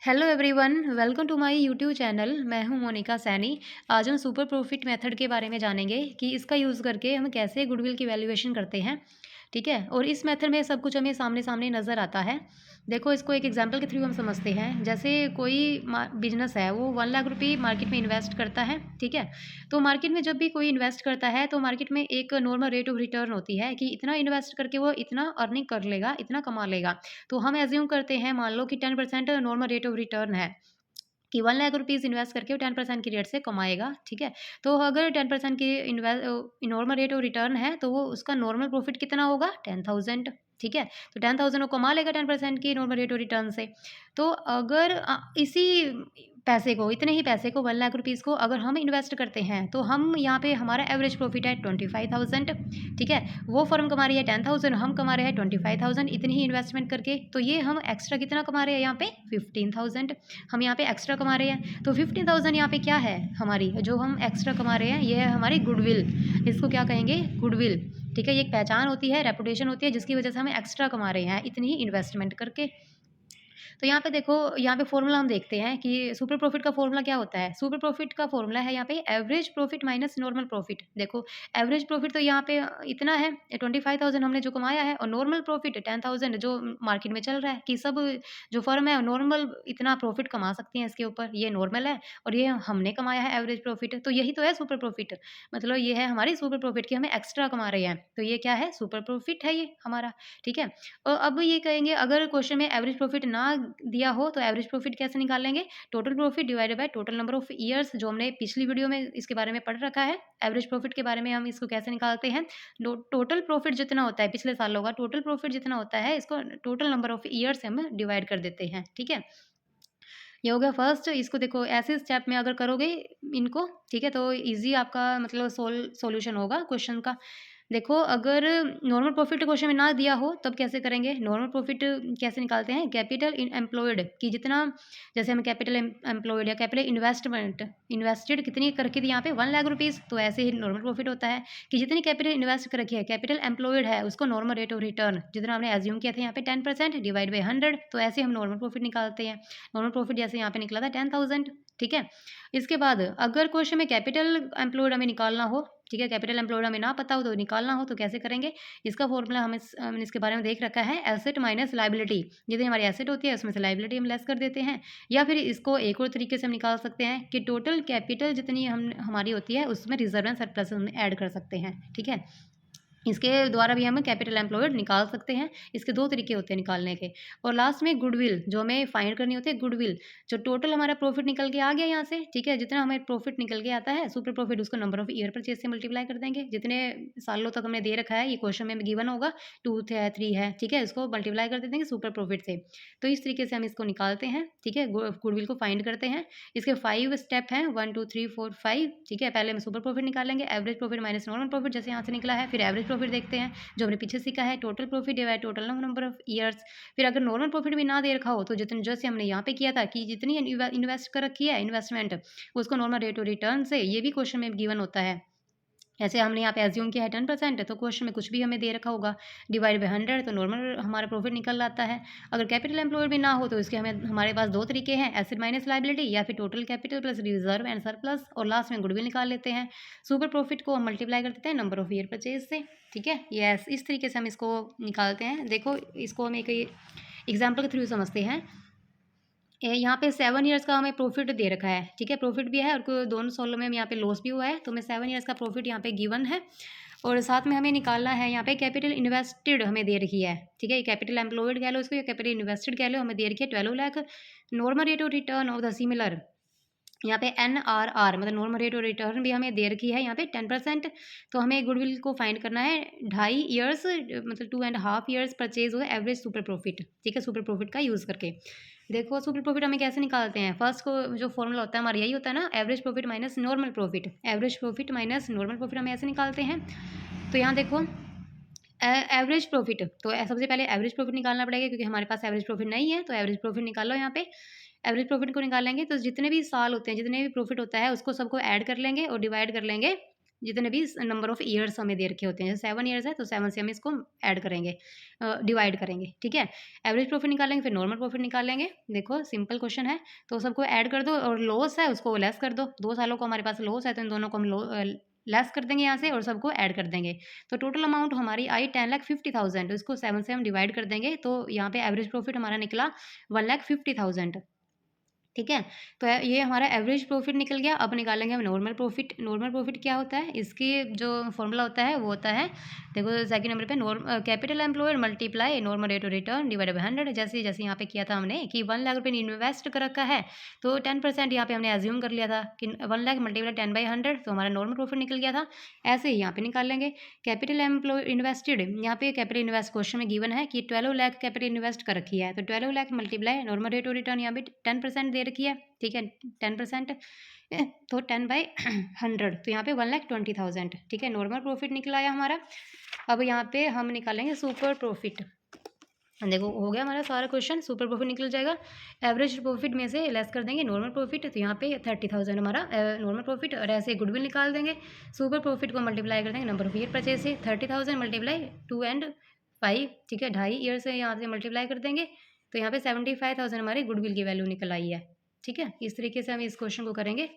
Hello everyone, welcome to my YouTube channel. मैं हूं मोनिका सैनी। आज हम सुपर प्रॉफिट मेथड के बारे में जानेंगे कि इसका यूज़ करके हम कैसे गुडविल की वैल्यूएशन करते हैं। ठीक है, और इस मेथड में सब कुछ हमें सामने सामने नज़र आता है। देखो, इसको एक एग्जांपल के थ्रू हम समझते हैं। जैसे कोई बिजनेस है, वो 1 लाख रुपये मार्केट में इन्वेस्ट करता है। ठीक है, तो मार्केट में जब भी कोई इन्वेस्ट करता है तो मार्केट में एक नॉर्मल रेट ऑफ रिटर्न होती है कि इतना इन्वेस्ट करके वो इतना अर्निंग कर लेगा, इतना कमा लेगा। तो हम एज्यूम करते हैं, मान लो कि 10% नॉर्मल रेट ऑफ रिटर्न है कि 1 लाख रुपीज़ इन्वेस्ट करके वो 10% की रेट से कमाएगा। ठीक है, तो अगर 10% की नॉर्मल रेट ऑफ रिटर्न है तो वो उसका नॉर्मल प्रॉफिट कितना होगा? 10,000। ठीक है, तो 10,000 वो कमा लेगा 10% की नॉर्मल रेट ऑफ रिटर्न से। तो अगर इसी पैसे को, इतने ही पैसे को, 1 लाख रुपीज़ को अगर हम इन्वेस्ट करते हैं तो हम यहाँ पे हमारा एवरेज प्रॉफिट है 25,000। ठीक है, वो फर्म कमा रही है 10,000, हम कमा रहे हैं 25,000 इतनी ही इन्वेस्टमेंट करके। तो ये हम एक्स्ट्रा कितना कमा रहे हैं यहाँ पे? 15,000 हम यहाँ पे एक्स्ट्रा कमा रहे हैं। तो 15,000 यहाँ पे क्या है हमारी, जो हम एक्स्ट्रा कमा रहे हैं, ये है हमारी गुडविल। इसको क्या कहेंगे? गुडविल। ठीक है, ये एक पहचान होती है, रेपुटेशन होती है, जिसकी वजह से हम एक्स्ट्रा कमा रहे हैं इतनी ही इन्वेस्टमेंट करके। तो यहाँ पे देखो, यहाँ पे फॉर्मूला हम देखते हैं कि सुपर प्रॉफिट का फॉर्मूला क्या होता है। सुपर प्रॉफिट का फॉर्मूला है यहाँ पे average profit minus normal profit. देखो, एवरेज प्रॉफिट तो यहाँ पे इतना है, 25,000 हमने जो कमाया है, और नॉर्मल प्रॉफिट 10,000 जो मार्केट में चल रहा है कि सब जो फर्म है नॉर्मल इतना प्रॉफिट कमा सकती हैं इसके ऊपर, ये नॉर्मल है, और ये हमने कमाया है एवरेज प्रॉफिट। तो यही तो है सुपर प्रॉफिट। मतलब ये है हमारी सुपर प्रॉफिट की हमें एक्स्ट्रा कमा रहे हैं, तो ये क्या है? सुपर प्रॉफिट है ये हमारा। ठीक है, और अब ये कहेंगे, अगर क्वेश्चन में एवरेज प्रॉफिट ना दिया हो तो एवरेज प्रॉफिट कैसे निकालेंगे? Total profit divided by total number of years, जो हमने पिछली वीडियो में इसके बारे में पढ़ रखा है। एवरेज प्रॉफिट के बारे में हम इसको कैसे निकालते हैं? टोटल प्रॉफिट जितना होता है पिछले सालों का, टोटल प्रॉफिट जितना होता है, इसको टोटल नंबर ऑफ ईयर्स से हम डिवाइड कर देते हैं। ठीक है, ये हो गया फर्स्ट। इसको देखो, ऐसे स्टेप में अगर करोगे इनको, ठीक है, तो इजी आपका मतलब सॉल्यूशन होगा क्वेश्चन का। देखो, अगर नॉर्मल प्रॉफिट क्वेश्चन में ना दिया हो तब कैसे करेंगे? नॉर्मल प्रॉफिट कैसे निकालते हैं? कैपिटल इन एम्प्लॉयड की जितना, जैसे हमें कैपिटल एम्प्लॉयड या कैपिटल इन्वेस्टमेंट इन्वेस्टेड कितनी कर रखी थी यहाँ पे? 1 लाख रुपीज़। तो ऐसे ही नॉर्मल प्रॉफिट होता है कि जितनी कैपिटल इन्वेस्ट कर रखी है, कैपिटल एम्प्लॉयड है, उसको नॉर्मल रेट ऑफ रिटर्न जितना हमने एज्यूम किया था यहाँ पे 10% डिवाइड बाई 100। तो ऐसे हम नॉर्मल प्रॉफिट निकालते हैं। नॉर्मल प्रॉफिट जैसे यहाँ पे निकला था 10,000। ठीक है, इसके बाद अगर क्वेश्चन में कैपिटल एम्प्लॉयड हमें निकालना हो, ठीक है, कैपिटल एम्प्लॉयड हमें ना पता हो तो निकालना हो, तो कैसे करेंगे? इसका फॉर्मूला हमने इसके बारे में देख रखा है, एसेट माइनस लायबिलिटी। जितनी हमारी एसेट होती है उसमें से लायबिलिटी हम लेस कर देते हैं। या फिर इसको एक और तरीके से हम निकाल सकते हैं कि टोटल कैपिटल जितनी हम हमारी होती है उसमें रिजर्व एंड सरप्लस हम ऐड कर सकते हैं। ठीक है, इसके द्वारा भी हम कैपिटल एम्प्लॉयड निकाल सकते हैं। इसके 2 तरीके होते हैं निकालने के। और लास्ट में गुडविल, जो हमें फाइंड करनी होती है, गुडविल। जो टोटल हमारा प्रॉफिट निकल के आ गया यहाँ से, ठीक है, जितना हमें प्रॉफिट निकल के आता है सुपर प्रॉफिट, उसको नंबर ऑफ ईयर परचेज से मल्टीप्लाई कर देंगे। जितने सालों तक हमने दे रखा है, ये क्वेश्चन में गिवन होगा, 2 है, 3 है, ठीक है, इसको मल्टीप्लाई कर देंगे सुपर प्रॉफिट से। तो इस तरीके से हम इसको निकालते हैं। ठीक है, गुडविल को फाइंड करते हैं। इसके 5 स्टेप हैं, 1 2 3 4 5। ठीक है, पहले हम सुपर प्रॉफिट निकालेंगे, average profit minus normal profit जैसे यहाँ से निकला है। फिर एवरेज प्रॉफिट देखते हैं जो हमने पीछे सीखा है, total profit divide total number of years. फिर अगर नॉर्मल प्रॉफिट भी ना दे रखा हो तो जितने, जैसे हमने यहाँ पे किया था कि जितनी इन्वेस्ट कर रखी है इन्वेस्टमेंट, उसको नॉर्मल रेट ऑफ रिटर्न से, ये भी क्वेश्चन में गिवन होता है। ऐसे हमने यहाँ पे एज्यूम किया है 10%, तो क्वेश्चन में कुछ भी हमें दे रखा होगा, डिवाइड बाई 100, तो नॉर्मल हमारा प्रॉफिट निकल आता है। अगर कैपिटल एम्प्लॉयड भी ना हो तो इसके हमारे पास 2 तरीके हैं, एसेट माइनस लायबिलिटी, या फिर total capital plus reserve and surplus, और लास्ट में गुडविल निकाल लेते हैं। सुपर प्रॉफिट को हम मल्टीप्लाई कर देते हैं नंबर ऑफ ईयर परचेज से। ठीक है, यस, इस तरीके से हम इसको निकालते हैं। देखो, इसको हम एक एग्जाम्पल के थ्रू समझते हैं। यहाँ पे 7 ईयर्स का हमें प्रॉफिट दे रखा है। ठीक है, प्रॉफिट भी है और दोनों सालों में यहाँ पे लॉस भी हुआ है, तो हमें 7 ईयर्स का प्रॉफिट यहाँ पे गिवन है। और साथ में हमें निकालना है यहाँ पे कैपिटल इन्वेस्टेड हमें दे रखी है। ठीक है, कैपिटल एम्प्लॉयड कह लो इसको, या कैपिटल इन्वेस्टेड कह लो, हमें दे रखी है 12 lakh. Normal rate of return of the similar, यहाँ पे NRR मतलब नॉर्मल रेट ऑफ रिटर्न भी हमें दे रखी है यहाँ पे 10%। तो हमें गुडविल को फाइंड करना है 2.5 ईयर्स, मतलब 2.5 ईयर्स परचेज हुआ एवरेज सुपर प्रॉफिट। ठीक है, सुपर प्रॉफिट का यूज़ करके। देखो, सुपर प्रॉफिट हमें कैसे निकालते हैं? फर्स्ट को जो फॉर्मूला होता है हमारा यही होता है ना, average profit minus normal profit. Average profit minus normal profit हम ऐसे निकालते हैं। तो यहाँ देखो, एवरेज प्रॉफिट, तो सबसे पहले एवरेज प्रॉफिट निकालना पड़ेगा क्योंकि हमारे पास एवरेज प्रॉफिट नहीं है, तो एवरेज प्रॉफिट निकालो यहाँ पे। एवरेज प्रॉफिट को निकालेंगे तो जितने भी साल होते हैं, जितने भी प्रॉफिट होता है, उसको सबको ऐड कर लेंगे और डिवाइड कर लेंगे जितने भी नंबर ऑफ़ ईयर्स हमें दे रखे होते हैं, जैसे 7 ईयर्स है तो 7 से हम इसको ऐड करेंगे, डिवाइड करेंगे, ठीक है। एवरेज प्रॉफिट निकालेंगे, फिर नॉर्मल प्रॉफिट निकालेंगे। देखो सिंपल क्वेश्चन है, तो सबको ऐड कर दो और लॉस है उसको लेस कर दो। 2 सालों को हमारे पास लॉस है तो इन दोनों को हम लेस कर देंगे यहाँ से और सबको ऐड कर देंगे। तो टोटल अमाउंट हमारी आई 10,50,000, इसको 7 से हम डिवाइड कर देंगे तो यहाँ पे एवरेज प्रॉफिट हमारा निकला 1,50,000, ठीक है। तो ये हमारा एवरेज प्रॉफिट निकल गया। अब निकालेंगे हम नॉर्मल प्रॉफिट। नॉर्मल प्रॉफिट क्या होता है, इसकी जो फॉर्मूला होता है वो होता है, देखो सेकंड नंबर पे capital employed multiply normal rate of return divided by 100। जैसे जैसे यहाँ पे किया था हमने कि 1 लाख रुपये इन्वेस्ट कर रखा है तो 10% यहाँ पे हमने एज्यूम कर लिया था कि 1 लाख मल्टीप्लाई 10/100, तो हमारा नॉर्मल प्रॉफिट निकल गया था। ऐसे ही यहाँ पे निकाल लेंगे कैपिटल एम्प्लॉय इन्वेस्टेड। यहाँ पे कैपिटल इन्वेस्ट क्वेश्चन में गिवन है कि 12 लाख कैपिटल इन्वेस्ट कर रखी है, तो 12 lakh multiply normal rate of return यहाँ पे 10% दे रखी है, ठीक है, 10%, तो 10/100, तो यहाँ पे 1,20,000, ठीक है। नॉर्मल प्रॉफिट निकला आया हमारा। अब यहाँ पे हम निकालेंगे सुपर प्रॉफिट। देखो हो गया हमारा सारा क्वेश्चन, सुपर प्रॉफिट निकल जाएगा। एवरेज प्रॉफिट में से लेस कर देंगे नॉर्मल प्रॉफिट, तो यहाँ पे 30,000 हमारा नॉर्मल प्रॉफिट, और ऐसे गुडविल निकाल देंगे। सुपर प्रॉफिट को मल्टीप्लाई कर देंगे नंबर ऑफ ईयर परचेज से, 30,000 मल्टीप्लाई 2 and 5, ठीक है, 2.5 ईयर से यहाँ से मल्टीप्लाई कर देंगे, तो यहाँ पे 75,000 हमारी गुडविल की वैल्यू निकल आई है, ठीक है। इस तरीके से हम इस क्वेश्चन को करेंगे।